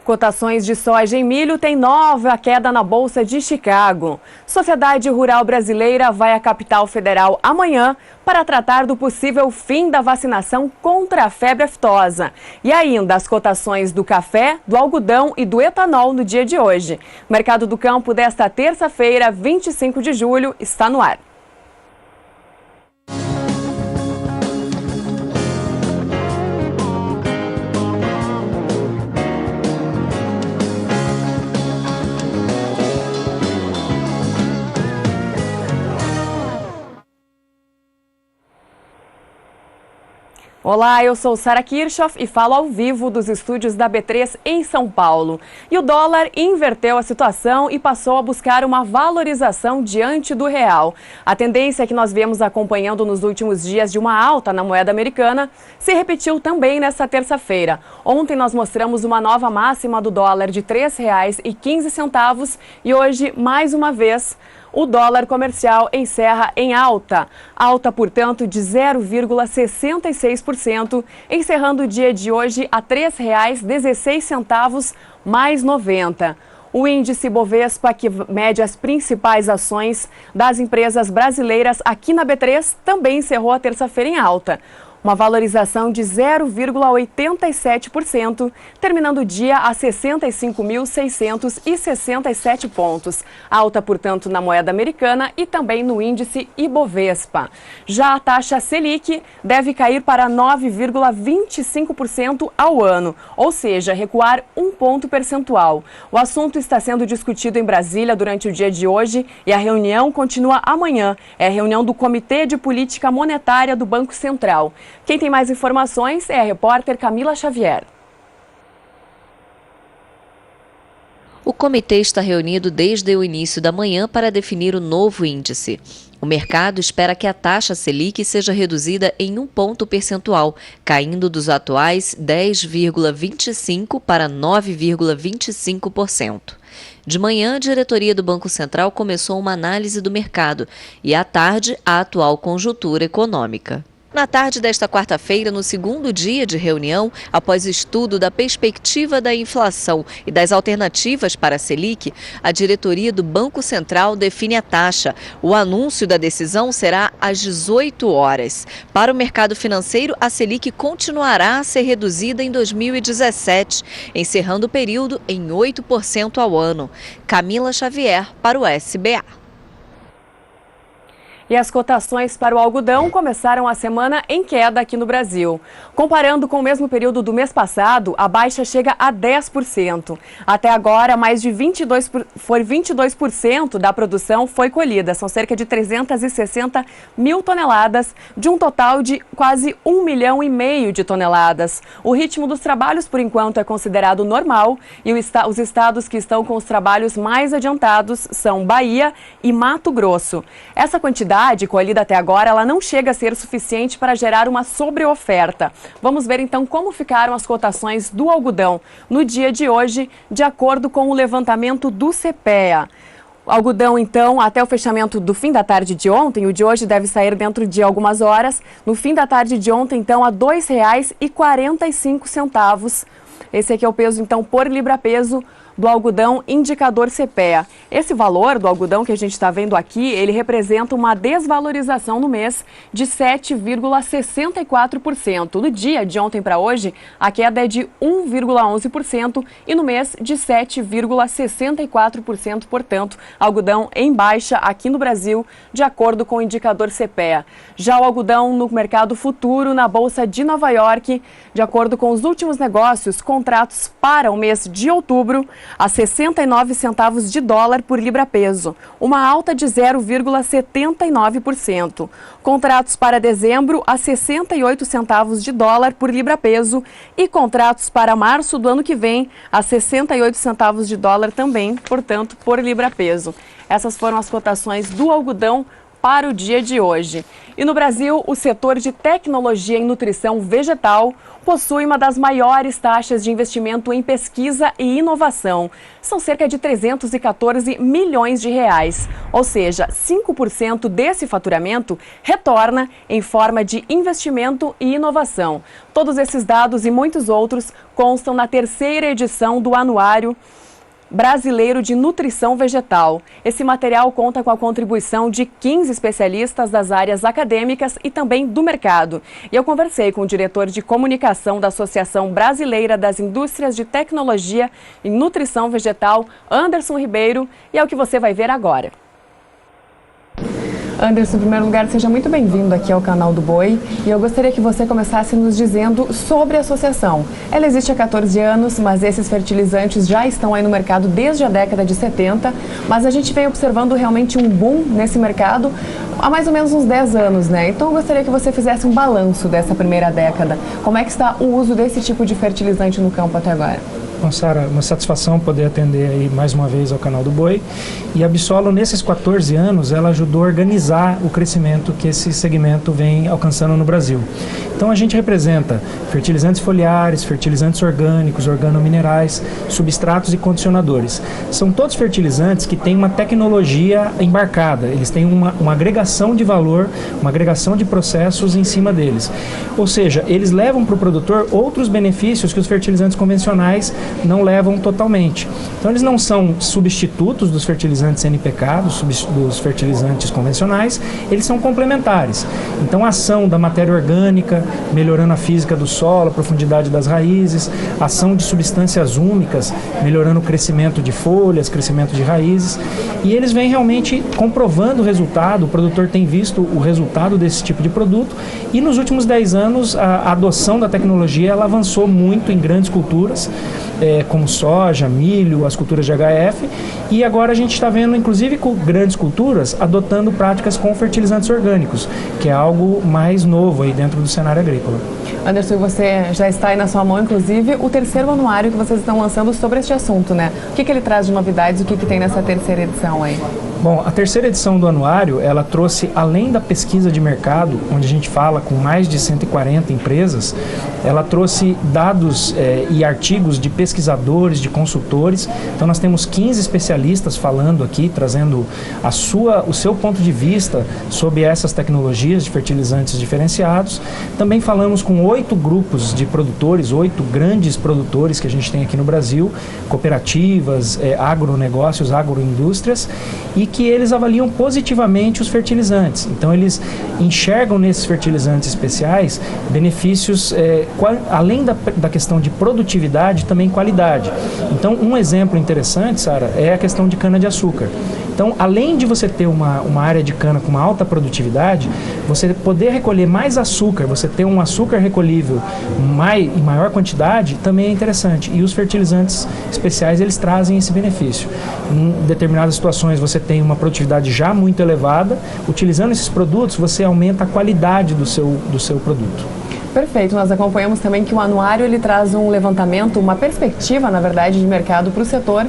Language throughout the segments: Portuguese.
Cotações de soja em milho têm nova queda na Bolsa de Chicago. Sociedade Rural Brasileira vai à capital federal amanhã para tratar do possível fim da vacinação contra a febre aftosa. E ainda as cotações do café, do algodão e do etanol no dia de hoje. O Mercado do Campo desta terça-feira, 25 de julho, está no ar. Olá, eu sou Sara Kirchhoff e falo ao vivo dos estúdios da B3 em São Paulo. E o dólar inverteu a situação e passou a buscar uma valorização diante do real. A tendência que nós viemos acompanhando nos últimos dias de uma alta na moeda americana se repetiu também nesta terça-feira. Ontem nós mostramos uma nova máxima do dólar de R$ 3,15 e hoje, mais uma vez, o dólar comercial encerra em alta. Alta, portanto, de 0,66%, encerrando o dia de hoje a R$ 3,16 mais 90. O índice Bovespa, que mede as principais ações das empresas brasileiras aqui na B3, também encerrou a terça-feira em alta. Uma valorização de 0,87%, terminando o dia a 65.667 pontos. Alta, portanto, na moeda americana e também no índice Ibovespa. Já a taxa Selic deve cair para 9,25% ao ano, ou seja, recuar 1 ponto percentual. O assunto está sendo discutido em Brasília durante o dia de hoje e a reunião continua amanhã. É a reunião do Comitê de Política Monetária do Banco Central. Quem tem mais informações é a repórter Camila Xavier. O comitê está reunido desde o início da manhã para definir o novo índice. O mercado espera que a taxa Selic seja reduzida em 1 ponto percentual, caindo dos atuais 10,25% para 9,25%. De manhã, a diretoria do Banco Central começou uma análise do mercado e, à tarde, a atual conjuntura econômica. Na tarde desta quarta-feira, no segundo dia de reunião, após o estudo da perspectiva da inflação e das alternativas para a Selic, a diretoria do Banco Central define a taxa. O anúncio da decisão será às 18 horas. Para o mercado financeiro, a Selic continuará a ser reduzida em 2017, encerrando o período em 8% ao ano. Camila Xavier para o SBA. E as cotações para o algodão começaram a semana em queda aqui no Brasil. Comparando com o mesmo período do mês passado, a baixa chega a 10%. Até agora, mais de 22% da produção foi colhida. São cerca de 360 mil toneladas, de um total de quase 1,5 milhão de toneladas. O ritmo dos trabalhos, por enquanto, é considerado normal e os estados que estão com os trabalhos mais adiantados são Bahia e Mato Grosso. Essa quantidade colhida até agora, ela não chega a ser suficiente para gerar uma sobreoferta. Vamos ver então como ficaram as cotações do algodão no dia de hoje, de acordo com o levantamento do CPEA. O algodão, então, até o fechamento do fim da tarde de ontem, o de hoje deve sair dentro de algumas horas. No fim da tarde de ontem, então, a R$ 2,45. Esse aqui é o peso, então, por libra-peso do algodão indicador CPEA. Esse valor do algodão que a gente está vendo aqui, ele representa uma desvalorização no mês de 7,64%. No dia de ontem para hoje, a queda é de 1,11% e no mês de 7,64%. Portanto, algodão em baixa aqui no Brasil, de acordo com o indicador CPEA. Já o algodão no mercado futuro, na Bolsa de Nova York, de acordo com os últimos negócios, contratos para o mês de outubro, a 69 centavos de dólar por libra-peso, uma alta de 0,79%. Contratos para dezembro a 68 centavos de dólar por libra-peso e contratos para março do ano que vem a 68 centavos de dólar também, portanto, por libra-peso. Essas foram as cotações do algodão para o dia de hoje. E no Brasil, o setor de tecnologia em nutrição vegetal possui uma das maiores taxas de investimento em pesquisa e inovação. São cerca de 314 milhões de reais, ou seja, 5% desse faturamento retorna em forma de investimento e inovação. Todos esses dados e muitos outros constam na terceira edição do Anuário Brasileiro de Nutrição Vegetal. Esse material conta com a contribuição de 15 especialistas das áreas acadêmicas e também do mercado. E eu conversei com o diretor de comunicação da Associação Brasileira das Indústrias de Tecnologia em Nutrição Vegetal, Anderson Ribeiro, e é o que você vai ver agora. Anderson, em primeiro lugar, seja muito bem-vindo aqui ao canal do Boi e eu gostaria que você começasse nos dizendo sobre a associação. Ela existe há 14 anos, mas esses fertilizantes já estão aí no mercado desde a década de 70, mas a gente vem observando realmente um boom nesse mercado há mais ou menos uns 10 anos, né? Então eu gostaria que você fizesse um balanço dessa primeira década. Como é que está o uso desse tipo de fertilizante no campo até agora? Bom, Sara, uma satisfação poder atender aí mais uma vez ao canal do Boi. E a Bissolo, nesses 14 anos, ela ajudou a organizar o crescimento que esse segmento vem alcançando no Brasil. Então a gente representa fertilizantes foliares, fertilizantes orgânicos, organominerais, substratos e condicionadores. São todos fertilizantes que têm uma tecnologia embarcada, eles têm uma agregação de valor, uma agregação de processos em cima deles. Ou seja, eles levam para o produtor outros benefícios que os fertilizantes convencionais não levam totalmente. Então eles não são substitutos dos fertilizantes NPK, dos fertilizantes convencionais, eles são complementares. Então a ação da matéria orgânica, melhorando a física do solo, a profundidade das raízes, a ação de substâncias úmicas, melhorando o crescimento de folhas, crescimento de raízes, e eles vêm realmente comprovando o resultado. O produtor tem visto o resultado desse tipo de produto e nos últimos 10 anos a adoção da tecnologia ela avançou muito em grandes culturas, como soja, milho, as culturas de HF, e agora a gente está vendo, inclusive, com grandes culturas adotando práticas com fertilizantes orgânicos, que é algo mais novo aí dentro do cenário agrícola. Anderson, você já está aí na sua mão, inclusive, o terceiro anuário que vocês estão lançando sobre este assunto, né? O que ele traz de novidades, o que tem nessa terceira edição aí? Bom, a terceira edição do anuário, ela trouxe, além da pesquisa de mercado, onde a gente fala com mais de 140 empresas, ela trouxe dados e artigos de pesquisadores, de consultores. Então nós temos 15 especialistas falando aqui, trazendo o seu ponto de vista sobre essas tecnologias de fertilizantes diferenciados. Também falamos com 8 grupos de produtores, 8 grandes produtores que a gente tem aqui no Brasil, cooperativas, agronegócios, agroindústrias, e que eles avaliam positivamente os fertilizantes. Então eles enxergam nesses fertilizantes especiais benefícios, além da questão de produtividade, também qualidade. Então um exemplo interessante, Sara, é a questão de cana-de-açúcar. Então, além de você ter uma área de cana com uma alta produtividade, você poder recolher mais açúcar, você ter um açúcar recolhível em maior quantidade, também é interessante. E os fertilizantes especiais, eles trazem esse benefício. Em determinadas situações, você tem uma produtividade já muito elevada. Utilizando esses produtos, você aumenta a qualidade do seu produto. Perfeito, nós acompanhamos também que o anuário ele traz um levantamento, uma perspectiva, na verdade, de mercado para o setor,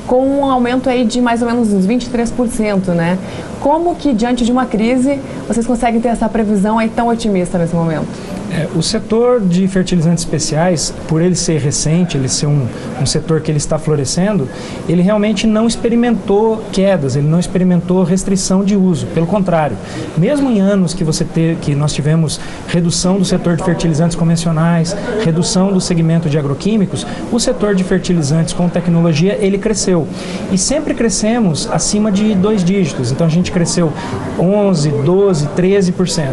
com um aumento aí de mais ou menos uns 23%, né? Como que, diante de uma crise, vocês conseguem ter essa previsão aí tão otimista nesse momento? O setor de fertilizantes especiais, por ele ser recente, ele ser um setor que ele está florescendo, ele realmente não experimentou quedas, ele não experimentou restrição de uso. Pelo contrário, mesmo em anos que nós tivemos redução do setor de fertilizantes convencionais, redução do segmento de agroquímicos, o setor de fertilizantes com tecnologia, ele cresceu. E sempre crescemos acima de 2 dígitos. Então a gente cresceu 11, 12, 13%.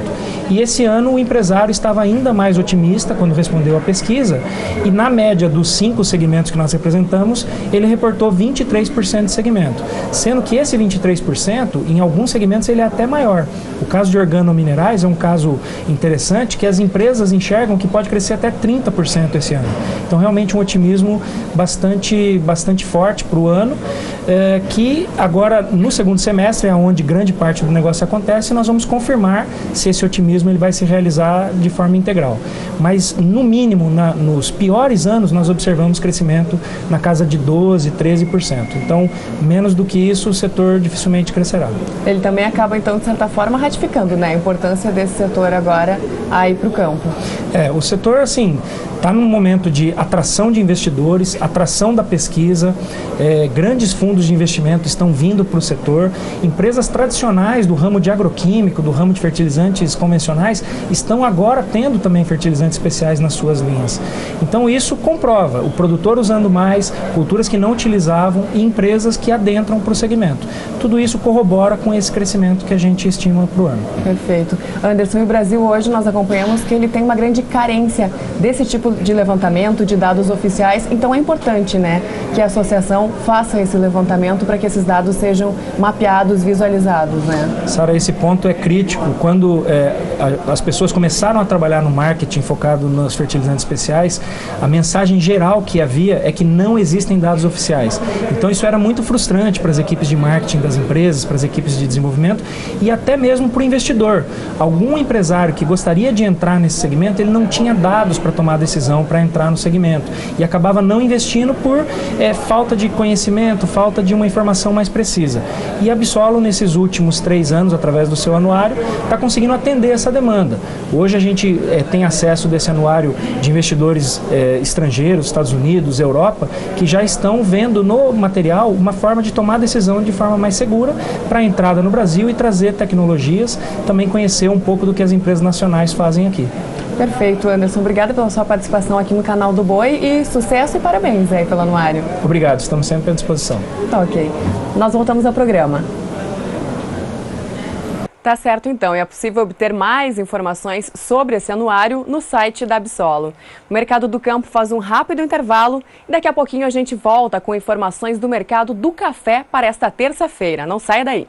E esse ano o empresário estava ainda mais otimista quando respondeu à pesquisa e na média dos 5 segmentos que nós representamos, ele reportou 23% de segmento, sendo que esse 23%, em alguns segmentos, ele é até maior. O caso de organominerais é um caso interessante que as empresas enxergam que pode crescer até 30% esse ano. Então, realmente um otimismo bastante forte para o ano, que agora, no segundo semestre, é onde grande parte do negócio acontece, nós vamos confirmar se esse otimismo ele vai se realizar de forma integral. Mas, no mínimo, nos piores anos, nós observamos crescimento na casa de 12%, 13%. Então, menos do que isso, o setor dificilmente crescerá. Ele também acaba, então, de certa forma, ratificando, né, a importância desse setor agora aí para o campo. O setor, assim, está num momento de atração de investidores, atração da pesquisa, grandes fundos de investimento estão vindo para o setor, empresas tradicionais do ramo de agroquímico, do ramo de fertilizantes convencionais, estão agora tendo também fertilizantes especiais nas suas linhas. Então isso comprova o produtor usando mais, culturas que não utilizavam e empresas que adentram para o segmento. Tudo isso corrobora com esse crescimento que a gente estima para o ano. Perfeito. Anderson, o Brasil hoje nós acompanhamos que ele tem uma grande carência desse tipo de levantamento, de dados oficiais, então é importante, né, que a associação faça esse levantamento para que esses dados sejam mapeados, visualizados, né? Sara, esse ponto é crítico. Quando as pessoas começaram a trabalhar no marketing focado nos fertilizantes especiais, a mensagem geral que havia é que não existem dados oficiais. Então isso era muito frustrante para as equipes de marketing das empresas, para as equipes de desenvolvimento e até mesmo para o investidor. Algum empresário que gostaria de entrar nesse segmento, ele não tinha dados para tomar decisão para entrar no segmento e acabava não investindo por falta de conhecimento, falta de uma informação mais precisa. E a Absolo, nesses últimos 3 anos, através do seu anuário, está conseguindo atender essa demanda. Hoje a gente tem acesso desse anuário de investidores estrangeiros, Estados Unidos, Europa, que já estão vendo no material uma forma de tomar decisão de forma mais segura para a entrada no Brasil e trazer tecnologias, também conhecer um pouco do que as empresas nacionais fazem aqui. Perfeito, Anderson. Obrigada pela sua participação aqui no canal do Boi e sucesso e parabéns aí pelo anuário. Obrigado, estamos sempre à disposição. Tá ok. Nós voltamos ao programa. Tá certo, então. É possível obter mais informações sobre esse anuário no site da Absolo. O Mercado do Campo faz um rápido intervalo e daqui a pouquinho a gente volta com informações do mercado do café para esta terça-feira. Não saia daí.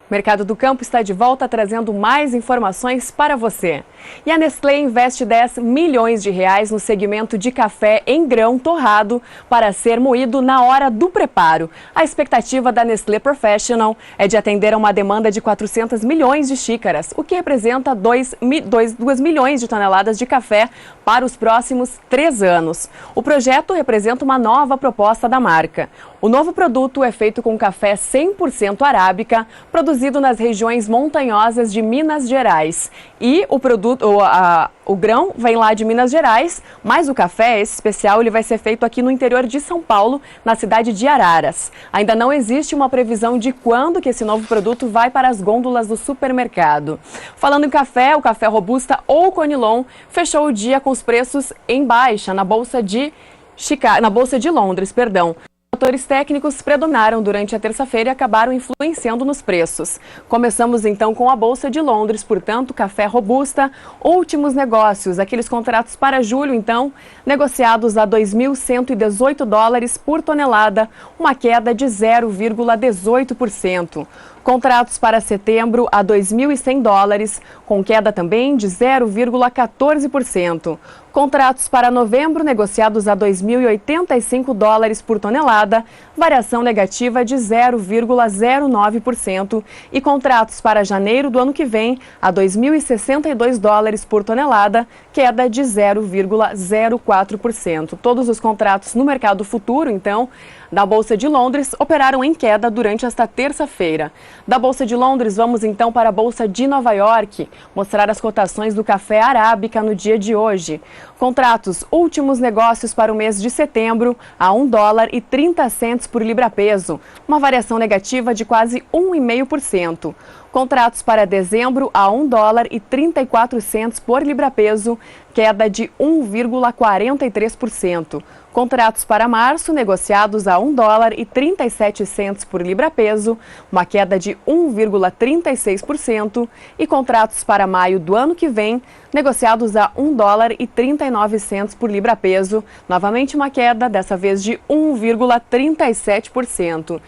O Mercado do Campo está de volta trazendo mais informações para você. E a Nestlé investe 10 milhões de reais no segmento de café em grão torrado para ser moído na hora do preparo. A expectativa da Nestlé Professional é de atender a uma demanda de 400 milhões de xícaras, o que representa 2 milhões de toneladas de café para os próximos 3 anos. O projeto representa uma nova proposta da marca. O novo produto é feito com café 100% arábica, produzido nas regiões montanhosas de Minas Gerais. E o grão vem lá de Minas Gerais, mas o café, esse especial, ele vai ser feito aqui no interior de São Paulo, na cidade de Araras. Ainda não existe uma previsão de quando que esse novo produto vai para as gôndolas do supermercado. Falando em café, o café Robusta ou Conilon fechou o dia com os preços em baixa na Bolsa de Londres, Fatores técnicos predominaram durante a terça-feira e acabaram influenciando nos preços. Começamos então com a Bolsa de Londres, portanto, café Robusta, últimos negócios, aqueles contratos para julho, então, negociados a $2.118 por tonelada, uma queda de 0,18%. Contratos para setembro a $2.100, com queda também de 0,14%. Contratos para novembro negociados a $2.085 por tonelada, variação negativa de 0,09%. E contratos para janeiro do ano que vem a $2.062 por tonelada, queda de 0,04%. Todos os contratos no mercado futuro, então, da Bolsa de Londres operaram em queda durante esta terça-feira. Da Bolsa de Londres, vamos então para a Bolsa de Nova York, mostrar as cotações do café arábica no dia de hoje. Contratos últimos negócios para o mês de setembro a $1,30 por libra-peso, uma variação negativa de quase 1,5%. Contratos para dezembro a $1,34 por libra-peso, queda de 1,43%. Contratos para março negociados a $1,37 por libra-peso, uma queda de 1,36%. E contratos para maio do ano que vem negociados a $1,39 por libra-peso, novamente uma queda, dessa vez de 1,37%.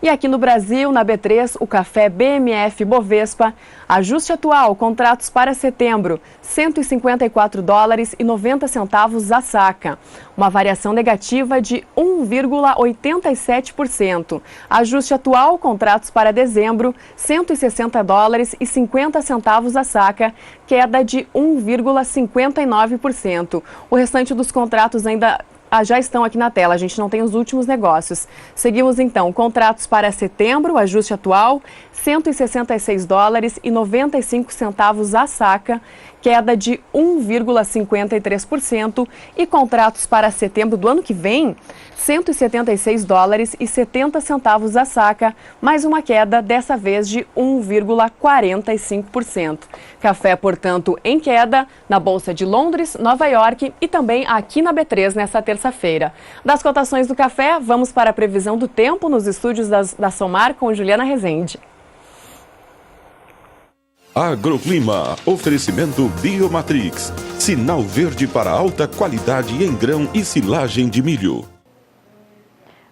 E aqui no Brasil, na B3, o café BMF Bovespa, ajuste atual, contratos para setembro, $154,90 a saca, uma variação negativa de 1,87%. Ajuste atual, contratos para dezembro, $160,50 a saca, queda de 1,59%. O restante dos contratos ainda já estão aqui na tela, a gente não tem os últimos negócios. Seguimos então, contratos para setembro, ajuste atual, $166,95 a saca, queda de 1,53%, e contratos para setembro do ano que vem, $176,70 a saca, mais uma queda, dessa vez de 1,45%. Café, portanto, em queda na Bolsa de Londres, Nova York e também aqui na B3 nesta terça-feira. Das cotações do café, vamos para a previsão do tempo nos estúdios da Somar com Juliana Rezende. Agroclima, oferecimento Biomatrix, sinal verde para alta qualidade em grão e silagem de milho.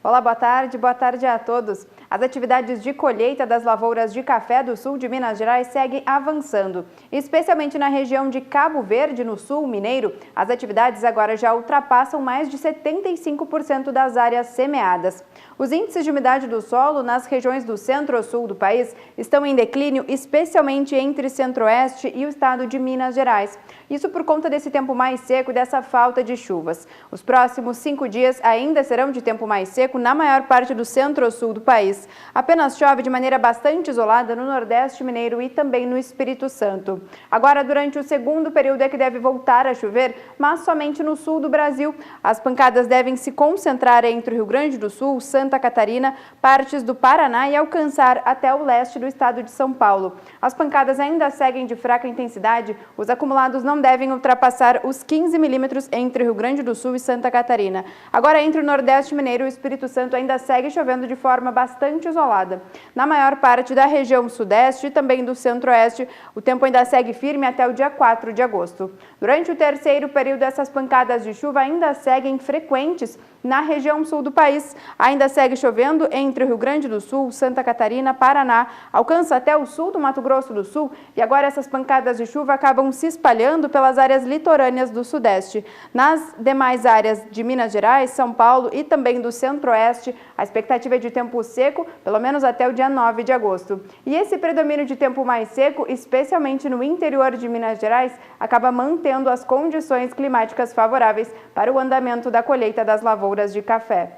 Olá, boa tarde a todos. As atividades de colheita das lavouras de café do sul de Minas Gerais seguem avançando. Especialmente na região de Cabo Verde, no sul mineiro, as atividades agora já ultrapassam mais de 75% das áreas semeadas. Os índices de umidade do solo nas regiões do centro-sul do país estão em declínio, especialmente entre centro-oeste e o estado de Minas Gerais. Isso por conta desse tempo mais seco e dessa falta de chuvas. Os próximos 5 dias ainda serão de tempo mais seco na maior parte do centro-sul do país. Apenas chove de maneira bastante isolada no Nordeste mineiro e também no Espírito Santo. Agora, durante o segundo período é que deve voltar a chover, mas somente no sul do Brasil. As pancadas devem se concentrar entre o Rio Grande do Sul, Santa Catarina, partes do Paraná e alcançar até o leste do estado de São Paulo. As pancadas ainda seguem de fraca intensidade, os acumulados não devem ultrapassar os 15 milímetros entre o Rio Grande do Sul e Santa Catarina. Agora, entre o Nordeste mineiro e o Espírito Santo ainda segue chovendo de forma bastante isolada. Na maior parte da região sudeste e também do centro-oeste, o tempo ainda segue firme até o dia 4 de agosto. Durante o terceiro período, essas pancadas de chuva ainda seguem frequentes na região sul do país. Ainda segue chovendo entre o Rio Grande do Sul, Santa Catarina, Paraná, alcança até o sul do Mato Grosso do Sul e agora essas pancadas de chuva acabam se espalhando pelas áreas litorâneas do sudeste. Nas demais áreas de Minas Gerais, São Paulo e também do centro-oeste, a expectativa é de tempo seco, pelo menos até o dia 9 de agosto. E esse predomínio de tempo mais seco, especialmente no interior de Minas Gerais, acaba mantendo as condições climáticas favoráveis para o andamento da colheita das lavouras de café.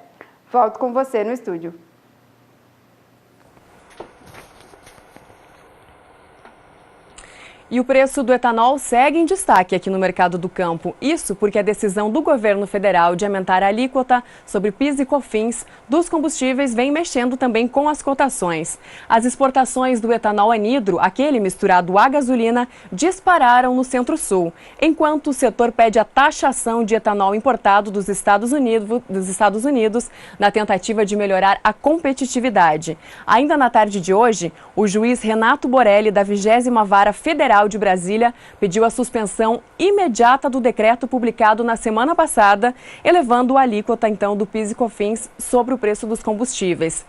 Volto com você no estúdio. E o preço do etanol segue em destaque aqui no mercado do campo. Isso porque a decisão do governo federal de aumentar a alíquota sobre PIS e COFINS dos combustíveis vem mexendo também com as cotações. As exportações do etanol anidro, aquele misturado à gasolina, dispararam no Centro-Sul, enquanto o setor pede a taxação de etanol importado dos Estados Unidos na tentativa de melhorar a competitividade. Ainda na tarde de hoje, o juiz Renato Borelli, da 20ª Vara Federal de Brasília, pediu a suspensão imediata do decreto publicado na semana passada, elevando a alíquota então do PIS e COFINS sobre o preço dos combustíveis.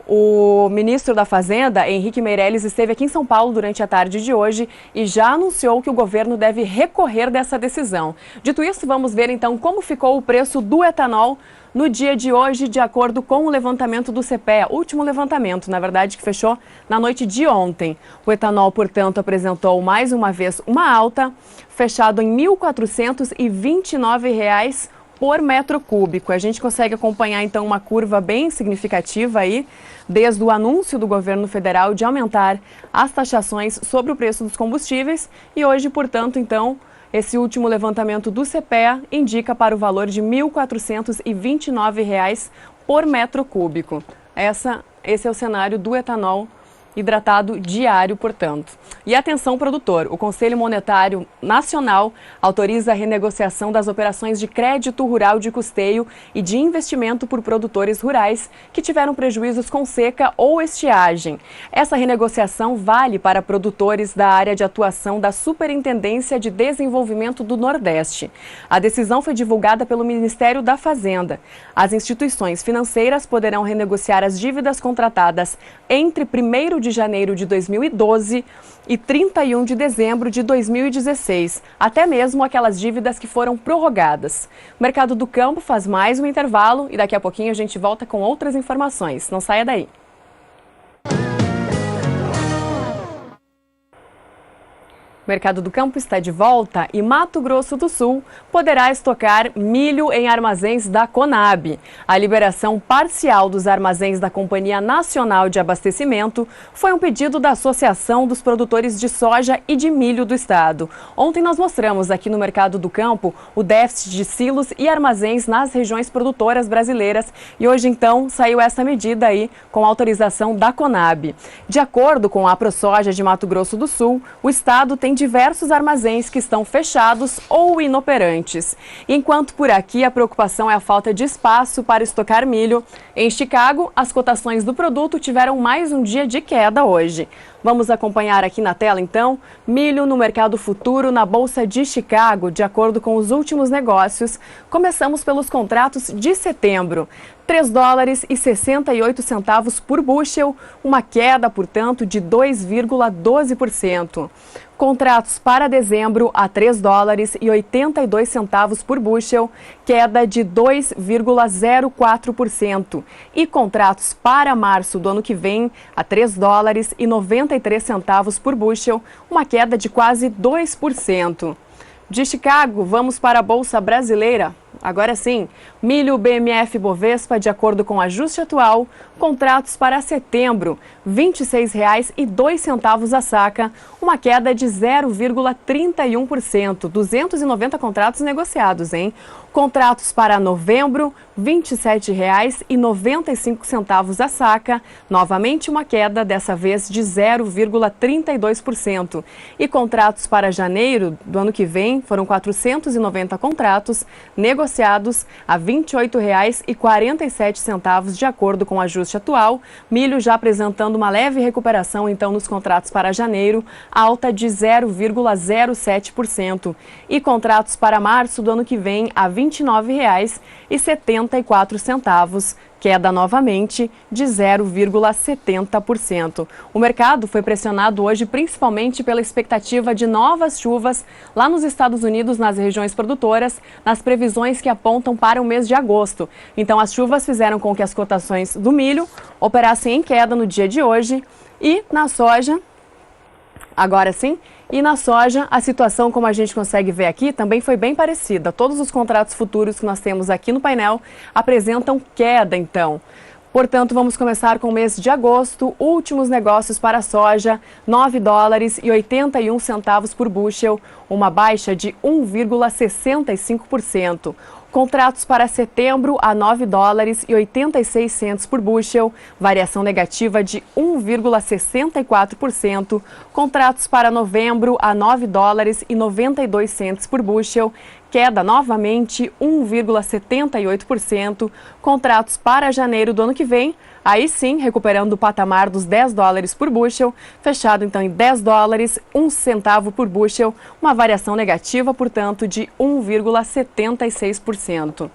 O ministro da Fazenda, Henrique Meirelles, esteve aqui em São Paulo durante a tarde de hoje e já anunciou que o governo deve recorrer dessa decisão. Dito isso, vamos ver então como ficou o preço do etanol no dia de hoje, de acordo com o levantamento do CPEA, último levantamento, na verdade, que fechou na noite de ontem. O etanol, portanto, apresentou mais uma vez uma alta, fechado em R$ 1.429 por metro cúbico. A gente consegue acompanhar, então, uma curva bem significativa aí, desde o anúncio do governo federal de aumentar as taxações sobre o preço dos combustíveis e hoje, portanto, então, esse último levantamento do CPEA indica para o valor de R$ 1.429 por metro cúbico. Esse é o cenário do etanol hidratado diário, portanto. E atenção, produtor, o Conselho Monetário Nacional autoriza a renegociação das operações de crédito rural de custeio e de investimento por produtores rurais que tiveram prejuízos com seca ou estiagem. Essa renegociação vale para produtores da área de atuação da Superintendência de Desenvolvimento do Nordeste. A decisão foi divulgada pelo Ministério da Fazenda. As instituições financeiras poderão renegociar as dívidas contratadas entre 1º de janeiro de 2012 e 31 de dezembro de 2016, até mesmo aquelas dívidas que foram prorrogadas. O Mercado do Campo faz mais um intervalo e daqui a pouquinho a gente volta com outras informações. Não saia daí. O Mercado do Campo está de volta e Mato Grosso do Sul poderá estocar milho em armazéns da Conab. A liberação parcial dos armazéns da Companhia Nacional de Abastecimento foi um pedido da Associação dos Produtores de Soja e de Milho do Estado. Ontem nós mostramos aqui no Mercado do Campo o déficit de silos e armazéns nas regiões produtoras brasileiras e hoje então saiu essa medida aí com autorização da Conab. De acordo com a ProSoja de Mato Grosso do Sul, o Estado tem diversos armazéns que estão fechados ou inoperantes. Enquanto por aqui a preocupação é a falta de espaço para estocar milho, em Chicago as cotações do produto tiveram mais um dia de queda hoje. Vamos acompanhar aqui na tela então, milho no mercado futuro na Bolsa de Chicago, de acordo com os últimos negócios. Começamos pelos contratos de setembro. $3,68 por bushel, uma queda, portanto, de 2,12%. Contratos para dezembro a $3,82 por bushel, queda de 2,04%. E contratos para março do ano que vem a $3,93 por bushel, uma queda de quase 2%. De Chicago, vamos para a Bolsa Brasileira. Agora sim, milho BMF Bovespa, de acordo com o ajuste atual, contratos para setembro, R$ 26,02 a saca, uma queda de 0,31%, 290 contratos negociados, hein? Contratos para novembro, R$ 27,95 a saca, novamente uma queda, dessa vez de 0,32%. E contratos para janeiro do ano que vem foram 490 contratos negociados a R$ 28,47, de acordo com o ajuste atual. Milho já apresentando uma leve recuperação, então, nos contratos para janeiro, alta de 0,07%. E contratos para março do ano que vem a R$ 29,74, queda novamente de 0,70%. O mercado foi pressionado hoje principalmente pela expectativa de novas chuvas lá nos Estados Unidos, nas regiões produtoras, nas previsões que apontam para o mês de agosto. Então, as chuvas fizeram com que as cotações do milho operassem em queda no dia de hoje e na soja, agora sim, e na soja, a situação, como a gente consegue ver aqui, também foi bem parecida. Todos os contratos futuros que nós temos aqui no painel apresentam queda, então. Portanto, vamos começar com o mês de agosto. Últimos negócios para a soja, $9,81 por bushel, uma baixa de 1,65%. Contratos para setembro a $9,86 por bushel, variação negativa de 1,64%. Contratos para novembro a $9,92 por bushel, queda novamente 1,78%. Contratos para janeiro do ano que vem, aí sim, recuperando o patamar dos $10 por bushel, fechado então em $10, 1 centavo por bushel, uma variação negativa, portanto, de 1,76%.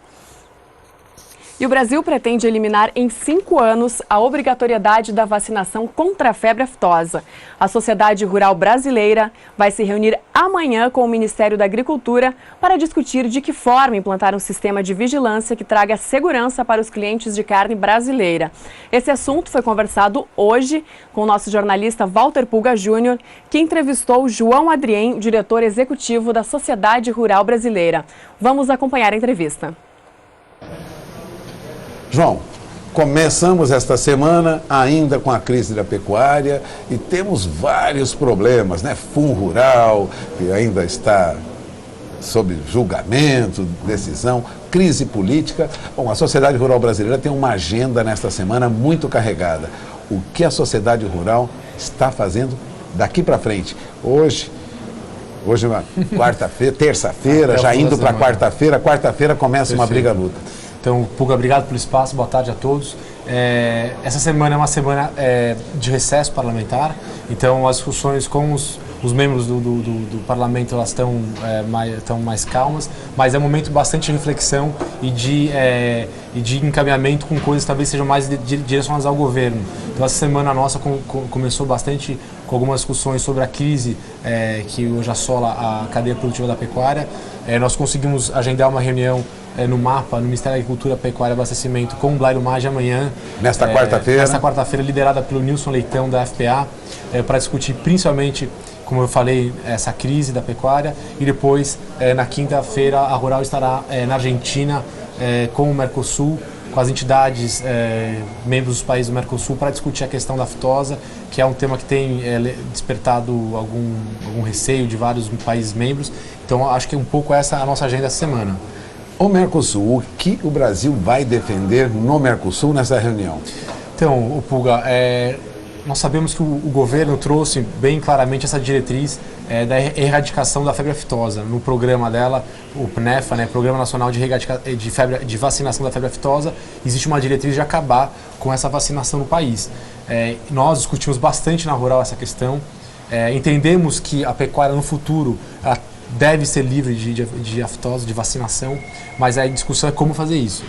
E o Brasil pretende eliminar em 5 anos a obrigatoriedade da vacinação contra a febre aftosa. A Sociedade Rural Brasileira vai se reunir amanhã com o Ministério da Agricultura para discutir de que forma implantar um sistema de vigilância que traga segurança para os clientes de carne brasileira. Esse assunto foi conversado hoje com o nosso jornalista Walter Pulga Júnior, que entrevistou João Adrien, diretor executivo da Sociedade Rural Brasileira. Vamos acompanhar a entrevista. João, começamos esta semana ainda com a crise da pecuária e temos vários problemas, né? Fundo Rural, que ainda está sob julgamento, decisão, crise política. Bom, a Sociedade Rural Brasileira tem uma agenda nesta semana muito carregada. O que a Sociedade Rural está fazendo daqui para frente. Hoje é quarta-feira, terça-feira, já indo para quarta-feira começa uma briga-luta. Então, Puga, obrigado pelo espaço, boa tarde a todos. Essa semana é uma semana de recesso parlamentar, então as discussões com os membros do parlamento elas estão mais calmas, mas é um momento bastante de reflexão e de encaminhamento com coisas que talvez sejam mais direcionadas ao governo. Então essa semana nossa começou bastante com algumas discussões sobre a crise que hoje assola a cadeia produtiva da pecuária. Nós conseguimos agendar uma reunião no MAPA, no Ministério da Agricultura, Pecuária e Abastecimento, com o Blairo Maggi amanhã. Nesta quarta-feira? Nesta quarta-feira, liderada pelo Nilson Leitão, da FPA, para discutir principalmente, como eu falei, essa crise da pecuária. E depois, na quinta-feira, a Rural estará na Argentina com o Mercosul, com as entidades membros dos países do Mercosul, para discutir a questão da aftosa, que é um tema que tem despertado algum receio de vários países membros. Então, acho que um pouco essa é a nossa agenda essa semana. O Mercosul, o que o Brasil vai defender no Mercosul nessa reunião? Então, Puga, nós sabemos que o governo trouxe bem claramente essa diretriz da erradicação da febre aftosa. No programa dela, o PNEFA, Programa Nacional de Vacinação da Febre Aftosa, existe uma diretriz de acabar com essa vacinação no país. Nós discutimos bastante na Rural essa questão, entendemos que a pecuária no futuro deve ser livre de aftosa, de vacinação, mas a discussão é como fazer isso.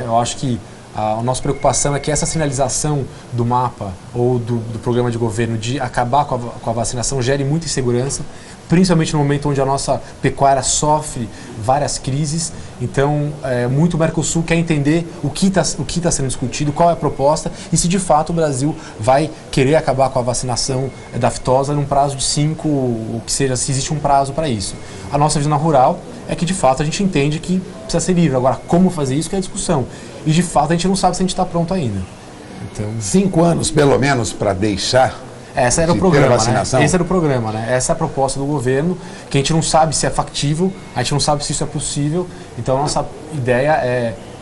Eu acho que a nossa preocupação é que essa sinalização do MAPA ou do programa de governo de acabar com a vacinação gere muita insegurança, principalmente no momento onde a nossa pecuária sofre várias crises. Então, muito o Mercosul quer entender o que está sendo discutido, qual é a proposta e se de fato o Brasil vai querer acabar com a vacinação da aftosa num prazo de 5, ou que seja, se existe um prazo para isso. A nossa visão rural é que de fato a gente entende que precisa ser livre. Agora, como fazer isso que é a discussão. E de fato a gente não sabe se a gente está pronto ainda. Então, 5 anos pelo menos para deixar essa era o programa, Esse era o programa, Essa é a proposta do governo, que a gente não sabe se é factível, a gente não sabe se isso é possível. Então a nossa ideia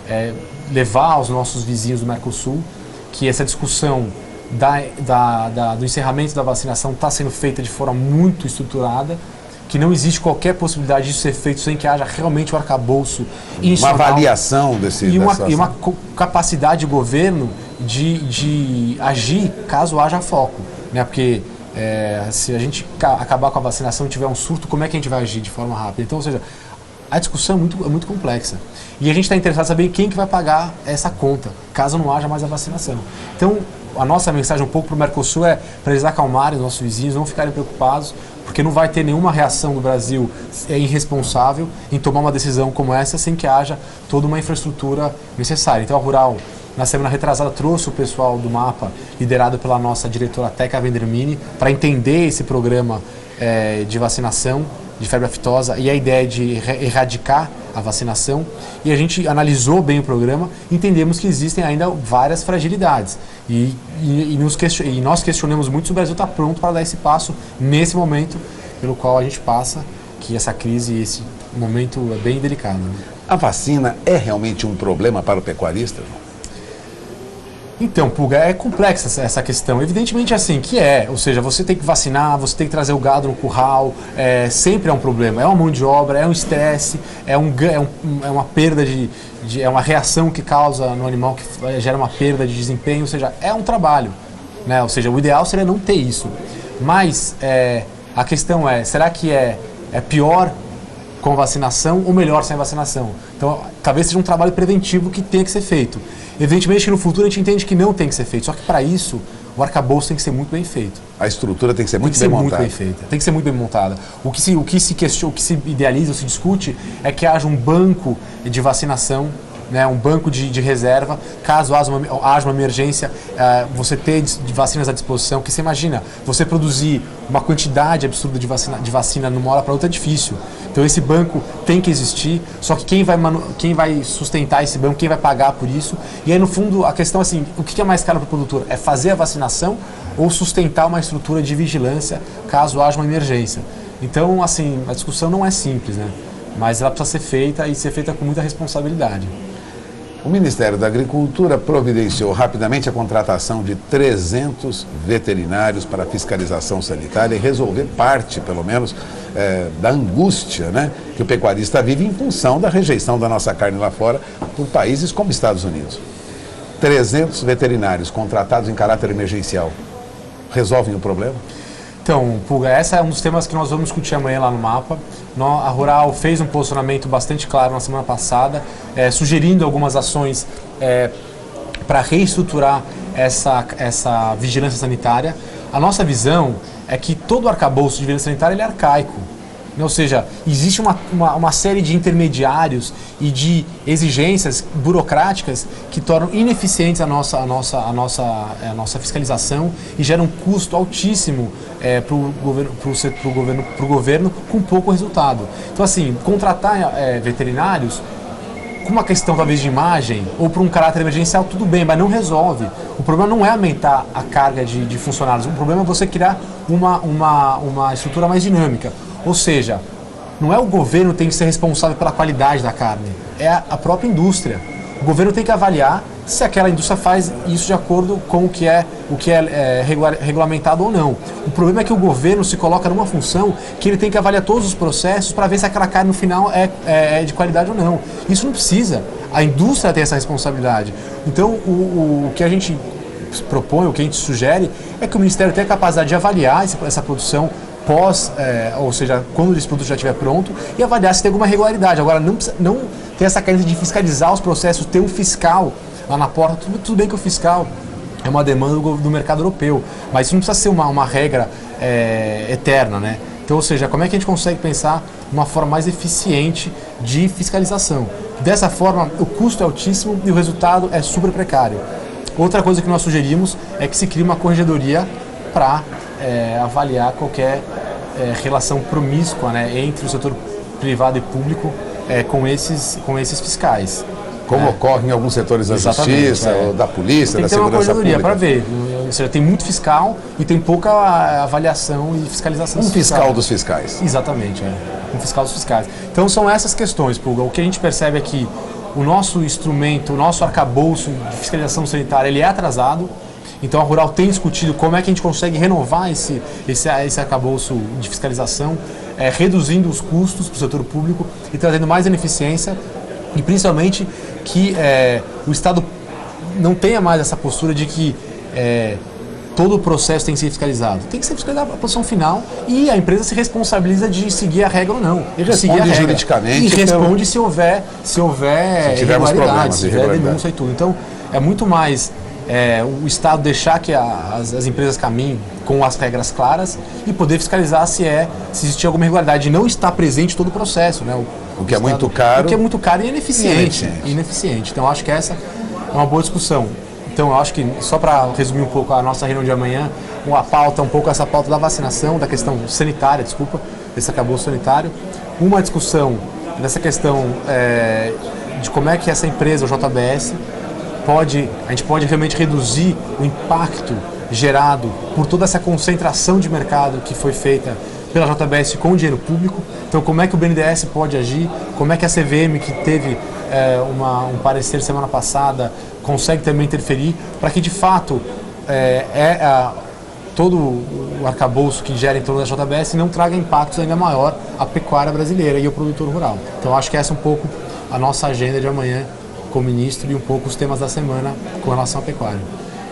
é levar aos nossos vizinhos do Mercosul que essa discussão do encerramento da vacinação está sendo feita de forma muito estruturada, que não existe qualquer possibilidade disso ser feito sem que haja realmente um arcabouço institucional. Uma avaliação e uma capacidade de governo de agir caso haja foco. Porque se a gente acabar com a vacinação e tiver um surto, como é que a gente vai agir de forma rápida? Então, ou seja, a discussão é muito complexa. E a gente está interessado em saber quem que vai pagar essa conta, caso não haja mais a vacinação. Então, a nossa mensagem um pouco para o Mercosul é para eles acalmarem os nossos vizinhos, não ficarem preocupados, porque não vai ter nenhuma reação do Brasil irresponsável em tomar uma decisão como essa sem que haja toda uma infraestrutura necessária. Então, a Rural, na semana retrasada, trouxe o pessoal do MAPA, liderado pela nossa diretora Teca Vendermini, para entender esse programa de vacinação de febre aftosa e a ideia de erradicar a vacinação. E a gente analisou bem o programa, entendemos que existem ainda várias fragilidades. E nós questionamos muito se o Brasil está pronto para dar esse passo nesse momento pelo qual a gente passa, que essa crise, esse momento é bem delicado. A vacina é realmente um problema para o pecuarista? Então, Puga, é complexa essa questão. Evidentemente assim, ou seja, você tem que vacinar, você tem que trazer o gado no curral, sempre é um problema. É uma mão de obra, é um estresse, é uma perda é uma reação que causa no animal, que gera uma perda de desempenho, ou seja, é um trabalho. Ou seja, o ideal seria não ter isso. Mas a questão será que é pior com vacinação ou melhor sem vacinação? Então, talvez seja um trabalho preventivo que tenha que ser feito. Evidentemente que no futuro a gente entende que não tem que ser feito, só que para isso o arcabouço tem que ser muito bem feito. A estrutura tem que ser muito bem montada. Tem que ser muito bem montada. O que se idealiza, o que se discute é que haja um banco de vacinação, um banco de reserva, caso haja uma emergência, você ter vacinas à disposição, que você imagina, você produzir uma quantidade absurda de vacina numa hora para outra é difícil. Então esse banco tem que existir, só que quem vai sustentar esse banco, quem vai pagar por isso? E aí no fundo a questão assim, o que é mais caro para o produtor? É fazer a vacinação ou sustentar uma estrutura de vigilância caso haja uma emergência? Então assim, a discussão não é simples, mas ela precisa ser feita e ser feita com muita responsabilidade. O Ministério da Agricultura providenciou rapidamente a contratação de 300 veterinários para a fiscalização sanitária e resolver parte, pelo menos, da angústia, né, que o pecuarista vive em função da rejeição da nossa carne lá fora por países como Estados Unidos. 300 veterinários contratados em caráter emergencial resolvem o problema? Então, Pulga, esse é um dos temas que nós vamos discutir amanhã lá no Mapa. A Rural fez um posicionamento bastante claro na semana passada, sugerindo algumas ações para reestruturar essa vigilância sanitária. A nossa visão é que todo o arcabouço de vigilância sanitária ele é arcaico. Ou seja, existe uma série de intermediários e de exigências burocráticas que tornam ineficientes a nossa fiscalização e geram um custo altíssimo para o governo com pouco resultado. Então, assim, contratar veterinários com uma questão talvez de imagem ou por um caráter emergencial, tudo bem, mas não resolve. O problema não é aumentar a carga de funcionários, o problema é você criar uma estrutura mais dinâmica. Ou seja, não é o governo que tem que ser responsável pela qualidade da carne, é a própria indústria. O governo tem que avaliar se aquela indústria faz isso de acordo com o que é regulamentado ou não. O problema é que o governo se coloca numa função que ele tem que avaliar todos os processos para ver se aquela carne no final é de qualidade ou não. Isso não precisa. A indústria tem essa responsabilidade. Então, o que a gente propõe, o que a gente sugere, é que o Ministério tenha a capacidade de avaliar essa produção ou seja, quando esse produto já estiver pronto, e avaliar se tem alguma irregularidade. Agora, não tem essa carência de fiscalizar os processos, ter um fiscal lá na porta. Tudo bem que o fiscal é uma demanda do mercado europeu, mas isso não precisa ser uma regra eterna, né? Então, ou seja, como é que a gente consegue pensar uma forma mais eficiente de fiscalização? Dessa forma, o custo é altíssimo e o resultado é super precário. Outra coisa que nós sugerimos é que se crie uma corregedoria para avaliar qualquer relação promíscua, né, entre o setor privado e público com esses fiscais. Como ocorre em alguns setores da justiça, ou da polícia, da segurança pública. Tem que ter uma corregedoria para ver. Ou seja, tem muito fiscal e tem pouca avaliação e fiscalização. Um fiscal dos fiscais. Exatamente, um fiscal dos fiscais. Então são essas questões, Pulga. O que a gente percebe é que o nosso instrumento, o nosso arcabouço de fiscalização sanitária, ele é atrasado. Então a Rural tem discutido como é que a gente consegue renovar esse arcabouço de fiscalização, reduzindo os custos para o setor público e trazendo mais eficiência e principalmente que o Estado não tenha mais essa postura de que todo o processo tem que ser fiscalizado. Tem que ser fiscalizado a posição final e a empresa se responsabiliza de seguir a regra ou não. E responde juridicamente. E responde se houver irregularidade, se tiver denúncia e tudo. Então é muito mais o Estado deixar que as empresas caminhem com as regras claras e poder fiscalizar se existir alguma irregularidade e não estar presente em todo o processo, né? O que é muito caro. O que é muito caro e ineficiente. Então, acho que essa é uma boa discussão. Então, eu acho que, só para resumir um pouco a nossa reunião de amanhã, essa pauta da vacinação, da questão sanitária, desse arcabouço sanitário, uma discussão dessa questão de como é que essa empresa, o JBS, a gente pode realmente reduzir o impacto gerado por toda essa concentração de mercado que foi feita pela JBS com o dinheiro público. Então, como é que o BNDES pode agir, como é que a CVM, que teve um parecer semana passada, consegue também interferir para que, de fato, todo o arcabouço que gera em torno da JBS não traga impactos ainda maior à pecuária brasileira e ao produtor rural. Então, acho que essa é um pouco a nossa agenda de amanhã com o ministro e um pouco os temas da semana com relação à pecuária.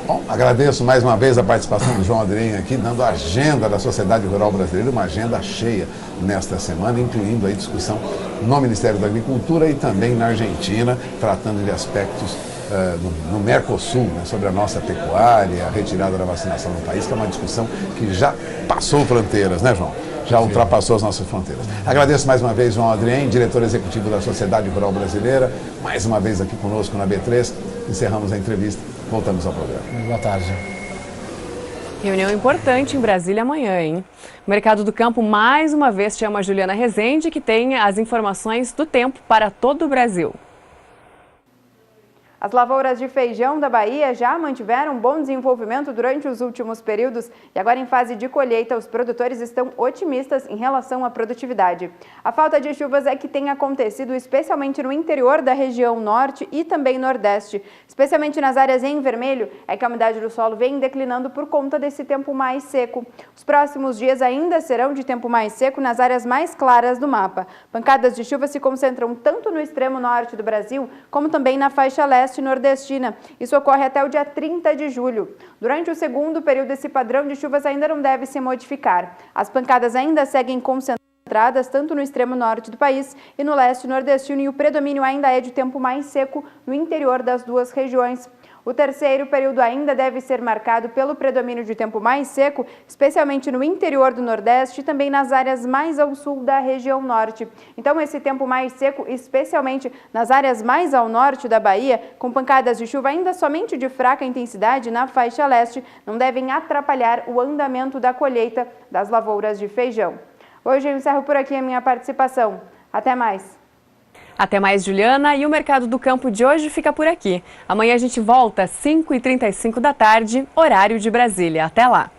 Bom, agradeço mais uma vez a participação do João Adrien aqui, dando a agenda da Sociedade Rural Brasileira, uma agenda cheia nesta semana, incluindo a discussão no Ministério da Agricultura e também na Argentina, tratando de aspectos no Mercosul, né, sobre a nossa pecuária, a retirada da vacinação no país, que é uma discussão que já passou fronteiras, né, João? Já ultrapassou as nossas fronteiras. Agradeço mais uma vez João Adrien, diretor executivo da Sociedade Rural Brasileira, mais uma vez aqui conosco na B3. Encerramos a entrevista, voltamos ao programa. Boa tarde. Reunião importante em Brasília amanhã, hein? O Mercado do Campo mais uma vez chama a Juliana Rezende, que tem as informações do tempo para todo o Brasil. As lavouras de feijão da Bahia já mantiveram um bom desenvolvimento durante os últimos períodos e agora em fase de colheita os produtores estão otimistas em relação à produtividade. A falta de chuvas é que tem acontecido especialmente no interior da região norte e também nordeste. Especialmente nas áreas em vermelho é que a umidade do solo vem declinando por conta desse tempo mais seco. Os próximos dias ainda serão de tempo mais seco nas áreas mais claras do mapa. Pancadas de chuva se concentram tanto no extremo norte do Brasil como também na faixa leste nordestina. Isso ocorre até o dia 30 de julho. Durante o segundo período, esse padrão de chuvas ainda não deve se modificar. As pancadas ainda seguem concentradas tanto no extremo norte do país e no leste nordestino, e o predomínio ainda é de tempo mais seco no interior das duas regiões. O terceiro período ainda deve ser marcado pelo predomínio de tempo mais seco, especialmente no interior do Nordeste e também nas áreas mais ao sul da região norte. Então, esse tempo mais seco, especialmente nas áreas mais ao norte da Bahia, com pancadas de chuva ainda somente de fraca intensidade na faixa leste, não devem atrapalhar o andamento da colheita das lavouras de feijão. Hoje eu encerro por aqui a minha participação. Até mais! Até mais, Juliana. E o Mercado do Campo de hoje fica por aqui. Amanhã a gente volta às 5h35 da tarde, horário de Brasília. Até lá!